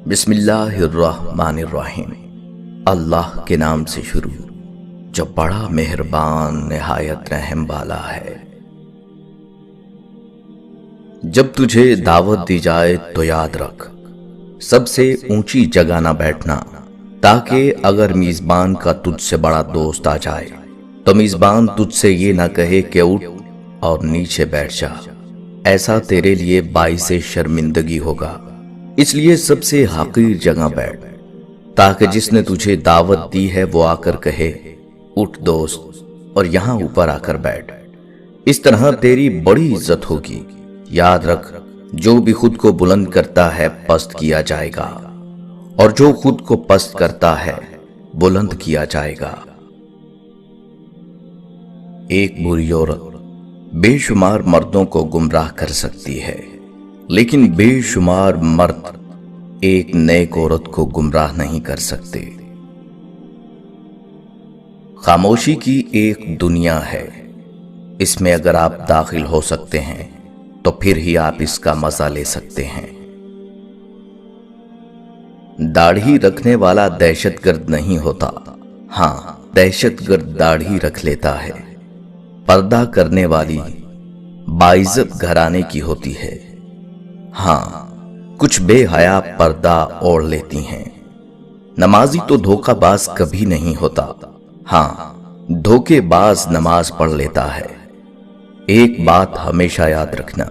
بسم اللہ الرحمن الرحیم۔ اللہ کے نام سے شروع جو بڑا مہربان نہایت رحم والا ہے۔ جب تجھے دعوت دی جائے تو یاد رکھ سب سے اونچی جگہ نہ بیٹھنا، تاکہ اگر میزبان کا تجھ سے بڑا دوست آ جائے تو میزبان تجھ سے یہ نہ کہے کہ اٹھ اور نیچے بیٹھ جا، ایسا تیرے لیے باعث شرمندگی ہوگا۔ اس لیے سب سے حقیر جگہ بیٹھ، تاکہ جس نے تجھے دعوت دی ہے وہ آ کر کہے اٹھ دوست اور یہاں اوپر آ کر بیٹھ۔ اس طرح تیری بڑی عزت ہوگی۔ یاد رکھ جو بھی خود کو بلند کرتا ہے پست کیا جائے گا، اور جو خود کو پست کرتا ہے بلند کیا جائے گا۔ ایک بری عورت بے شمار مردوں کو گمراہ کر سکتی ہے، لیکن بے شمار مرد ایک نیک عورت کو گمراہ نہیں کر سکتے۔ خاموشی کی ایک دنیا ہے، اس میں اگر آپ داخل ہو سکتے ہیں تو پھر ہی آپ اس کا مزہ لے سکتے ہیں۔ داڑھی رکھنے والا دہشت گرد نہیں ہوتا، ہاں دہشت گرد داڑھی رکھ لیتا ہے۔ پردہ کرنے والی باعزت گھرانے کی ہوتی ہے، ہاں کچھ بے حیا پردہ اوڑھ لیتی ہیں۔ نمازی تو دھوکہ باز کبھی نہیں ہوتا، ہاں دھوکے باز نماز پڑھ لیتا ہے۔ ایک بات ہمیشہ یاد رکھنا،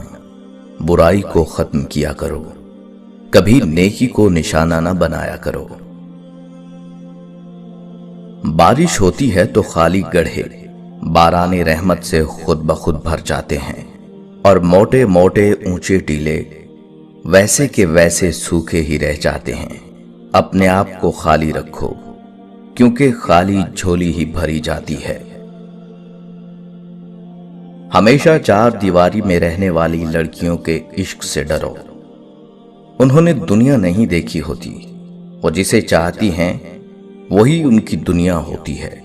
برائی کو ختم کیا کرو، کبھی نیکی کو نشانہ نہ بنایا کرو۔ بارش ہوتی ہے تو خالی گڑھے باران رحمت سے خود بخود بھر جاتے ہیں، اور موٹے موٹے اونچے ٹیلے ویسے کے ویسے سوکھے ہی رہ جاتے ہیں۔ اپنے آپ کو خالی رکھو، کیونکہ خالی جھولی ہی بھری جاتی ہے۔ ہمیشہ چار دیواری میں رہنے والی لڑکیوں کے عشق سے ڈرو، انہوں نے دنیا نہیں دیکھی ہوتی، وہ جسے چاہتی ہیں وہی ان کی دنیا ہوتی ہے۔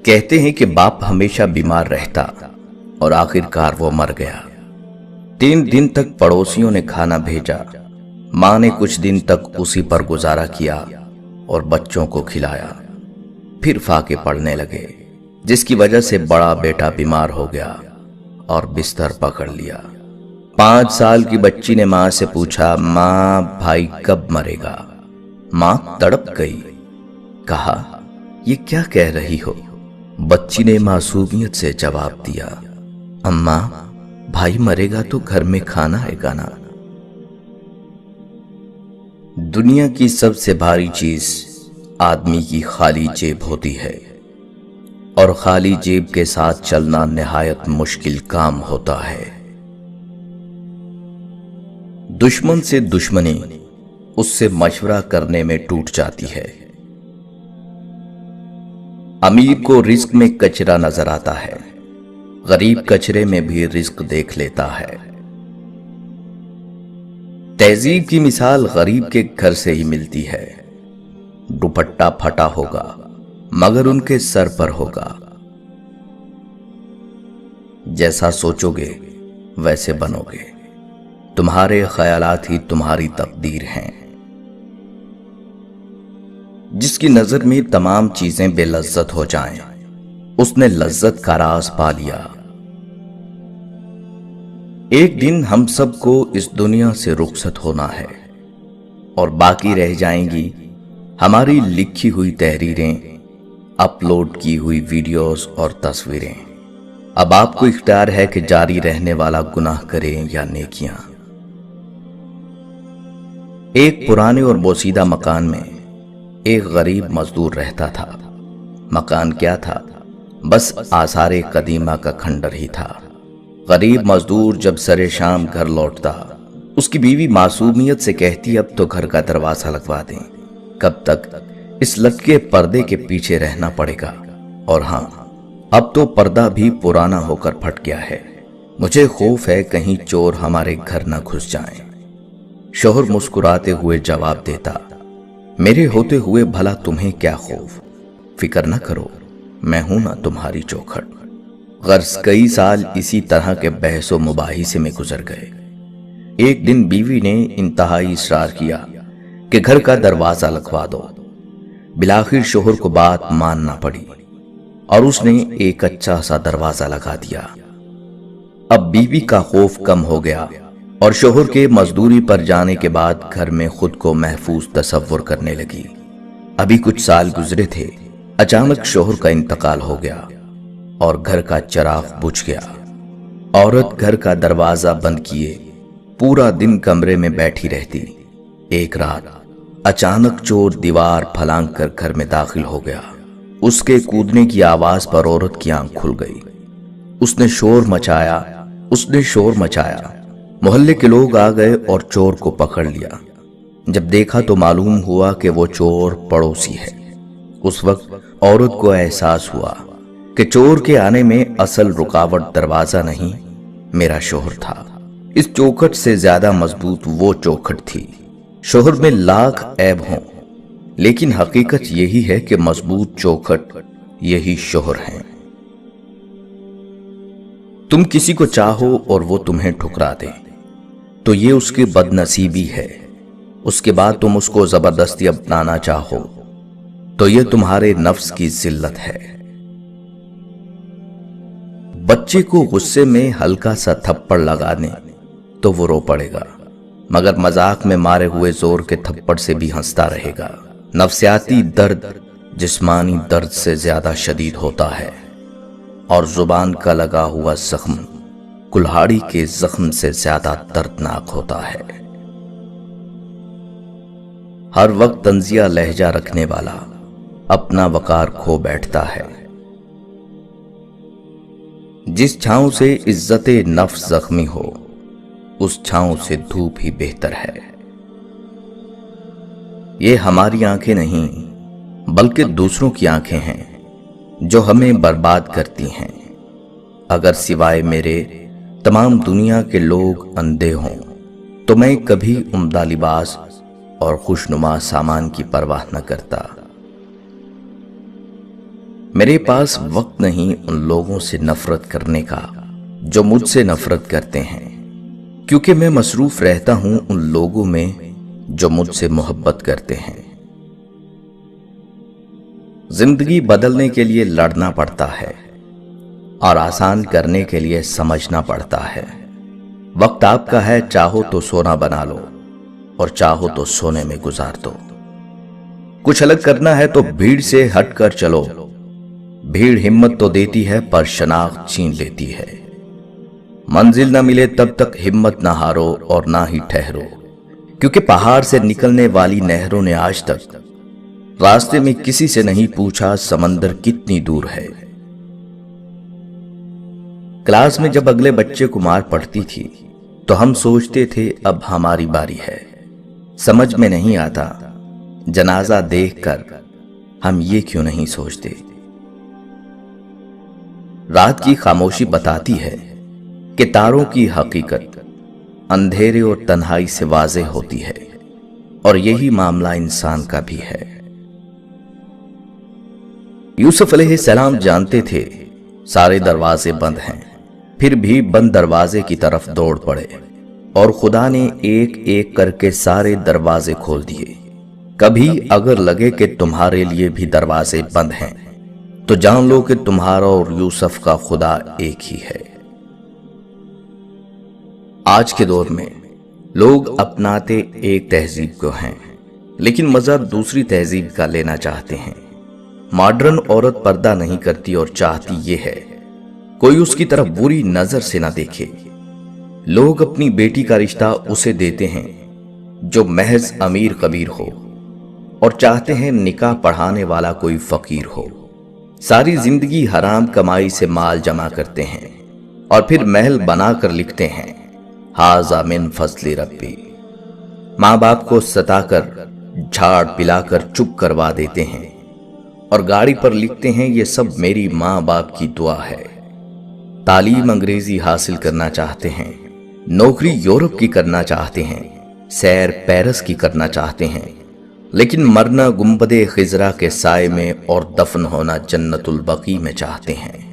کہتے ہیں کہ باپ ہمیشہ بیمار رہتا اور آخر کار وہ مر گیا۔ 3 دن تک پڑوسیوں نے کھانا بھیجا، ماں نے کچھ دن تک اسی پر گزارا کیا اور بچوں کو کھلایا۔ پھر فاقے پڑنے لگے، جس کی وجہ سے بڑا بیٹا بیمار ہو گیا اور بستر پکڑ لیا۔ 5 سال کی بچی نے ماں سے پوچھا، ماں بھائی کب مرے گا؟ ماں تڑپ گئی، کہا یہ کیا کہہ رہی ہو؟ بچی نے معصومیت سے جواب دیا، اماں بھائی مرے گا تو گھر میں کھانا ہے گا نا۔ دنیا کی سب سے بھاری چیز آدمی کی خالی جیب ہوتی ہے، اور خالی جیب کے ساتھ چلنا نہایت مشکل کام ہوتا ہے۔ دشمن سے دشمنی اس سے مشورہ کرنے میں ٹوٹ جاتی ہے۔ امیر کو رزق میں کچرا نظر آتا ہے، غریب کچرے میں بھی رزق دیکھ لیتا ہے۔ تہذیب کی مثال غریب کے گھر سے ہی ملتی ہے۔ دوپٹہ پھٹا ہوگا مگر ان کے سر پر ہوگا۔ جیسا سوچو گے ویسے بنو گے، تمہارے خیالات ہی تمہاری تقدیر ہیں۔ جس کی نظر میں تمام چیزیں بے لذت ہو جائیں، اس نے لذت کا راز پا لیا۔ ایک دن ہم سب کو اس دنیا سے رخصت ہونا ہے، اور باقی رہ جائیں گی ہماری لکھی ہوئی تحریریں، اپلوڈ کی ہوئی ویڈیوز اور تصویریں۔ اب آپ کو اختیار ہے کہ جاری رہنے والا گناہ کریں یا نیکیاں۔ ایک پرانے اور بوسیدہ مکان میں ایک غریب مزدور رہتا تھا۔ مکان کیا تھا؟ بس آثار قدیمہ کا کھنڈر ہی تھا۔ غریب مزدور جب سر شام گھر لوٹتا، اس کی بیوی معصومیت سے کہتی اب تو گھر کا دروازہ لگوا دیں، کب تک اس لٹکے پردے کے پیچھے رہنا پڑے گا؟ اور ہاں اب تو پردہ بھی پرانا ہو کر پھٹ گیا ہے، مجھے خوف ہے کہیں چور ہمارے گھر نہ گھس جائیں۔ شوہر مسکراتے ہوئے جواب دیتا، میرے ہوتے ہوئے بھلا تمہیں کیا خوف؟ فکر نہ کرو، میں ہوں نا تمہاری چوکھٹ۔ غرض کئی سال اسی طرح کے بحث و مباحثے میں گزر گئے۔ ایک دن بیوی نے انتہائی اصرار کیا کہ گھر کا دروازہ لگوا دو۔ بالآخر شوہر کو بات ماننا پڑی اور اس نے ایک اچھا سا دروازہ لگا دیا۔ اب بیوی کا خوف کم ہو گیا اور شوہر کے مزدوری پر جانے کے بعد گھر میں خود کو محفوظ تصور کرنے لگی۔ ابھی کچھ سال گزرے تھے، اچانک شوہر کا انتقال ہو گیا اور گھر کا چراغ بجھ گیا۔ عورت گھر کا دروازہ بند کیے پورا دن کمرے میں بیٹھی رہتی۔ ایک رات اچانک چور دیوار پھلانگ کر گھر میں داخل ہو گیا۔ اس کے کودنے کی آواز پر عورت کی آنکھ کھل گئی۔ اس نے شور مچایا، محلے کے لوگ آ گئے اور چور کو پکڑ لیا۔ جب دیکھا تو معلوم ہوا کہ وہ چور پڑوسی ہے۔ اس وقت عورت کو احساس ہوا کہ چور کے آنے میں اصل رکاوٹ دروازہ نہیں، میرا شوہر تھا۔ اس چوکھٹ سے زیادہ مضبوط وہ چوکھٹ تھی۔ شوہر میں لاکھ عیب ہوں، لیکن حقیقت یہی ہے کہ مضبوط چوکھٹ یہی شوہر ہیں۔ تم کسی کو چاہو اور وہ تمہیں ٹھکرا دے تو یہ اس کی بد نصیبی ہے۔ اس کے بعد تم اس کو زبردستی اپنانا چاہو تو یہ تمہارے نفس کی ذلت ہے۔ بچے کو غصے میں ہلکا سا تھپڑ لگانے تو وہ رو پڑے گا، مگر مذاق میں مارے ہوئے زور کے تھپڑ سے بھی ہنستا رہے گا۔ نفسیاتی درد جسمانی درد سے زیادہ شدید ہوتا ہے اور زبان کا لگا ہوا زخم کلہاڑی کے زخم سے زیادہ دردناک ہوتا ہے۔ ہر وقت طنزیہ لہجہ رکھنے والا اپنا وقار کھو بیٹھتا ہے۔ جس چھاؤں سے عزت نفس زخمی ہو اس چھاؤں سے دھوپ ہی بہتر ہے۔ یہ ہماری آنکھیں نہیں بلکہ دوسروں کی آنکھیں ہیں جو ہمیں برباد کرتی ہیں۔ اگر سوائے میرے تمام دنیا کے لوگ اندھے ہوں تو میں کبھی عمدہ لباس اور خوشنما سامان کی پرواہ نہ کرتا۔ میرے پاس وقت نہیں ان لوگوں سے نفرت کرنے کا جو مجھ سے نفرت کرتے ہیں، کیونکہ میں مصروف رہتا ہوں ان لوگوں میں جو مجھ سے محبت کرتے ہیں۔ زندگی بدلنے کے لیے لڑنا پڑتا ہے اور آسان کرنے کے لیے سمجھنا پڑتا ہے۔ وقت آپ کا ہے، چاہو تو سونا بنا لو اور چاہو تو سونے میں گزار دو۔ کچھ الگ کرنا ہے تو بھیڑ سے ہٹ کر چلو۔ بھیڑ ہمت تو دیتی ہے پر شناخت چھین لیتی ہے۔ منزل نہ ملے تب تک ہمت نہ ہارو اور نہ ہی ٹھہرو، کیونکہ پہاڑ سے نکلنے والی نہروں نے آج تک راستے میں کسی سے نہیں پوچھا سمندر کتنی دور ہے۔ کلاس میں جب اگلے بچے کو مار پڑتی تھی تو ہم سوچتے تھے اب ہماری باری ہے۔ سمجھ میں نہیں آتا جنازہ دیکھ کر ہم یہ کیوں نہیں سوچتے۔ رات کی خاموشی بتاتی ہے کہ تاروں کی حقیقت اندھیرے اور تنہائی سے واضح ہوتی ہے، اور یہی معاملہ انسان کا بھی ہے۔ یوسف علیہ السلام جانتے تھے سارے دروازے بند ہیں، پھر بھی بند دروازے کی طرف دوڑ پڑے اور خدا نے ایک ایک کر کے سارے دروازے کھول دیے۔ کبھی اگر لگے کہ تمہارے لیے بھی دروازے بند ہیں تو جان لو کہ تمہارا اور یوسف کا خدا ایک ہی ہے۔ آج کے دور میں لوگ اپناتے ایک تہذیب کو ہیں لیکن مزہ دوسری تہذیب کا لینا چاہتے ہیں۔ ماڈرن عورت پردہ نہیں کرتی اور چاہتی یہ ہے کوئی اس کی طرف بری نظر سے نہ دیکھے۔ لوگ اپنی بیٹی کا رشتہ اسے دیتے ہیں جو محض امیر کبیر ہو اور چاہتے ہیں نکاح پڑھانے والا کوئی فقیر ہو۔ ساری زندگی حرام کمائی سے مال جمع کرتے ہیں اور پھر محل بنا کر لکھتے ہیں ھذا من فضل ربی۔ ماں باپ کو ستا کر جھاڑ پلا کر چپ کروا دیتے ہیں اور گاڑی پر لکھتے ہیں یہ سب میری ماں باپ کی دعا ہے۔ تعلیم انگریزی حاصل کرنا چاہتے ہیں، نوکری یورپ کی کرنا چاہتے ہیں، سیر پیرس کی کرنا چاہتے ہیں، لیکن مرنا گنبد خضرا کے سائے میں اور دفن ہونا جنت البقیع میں چاہتے ہیں۔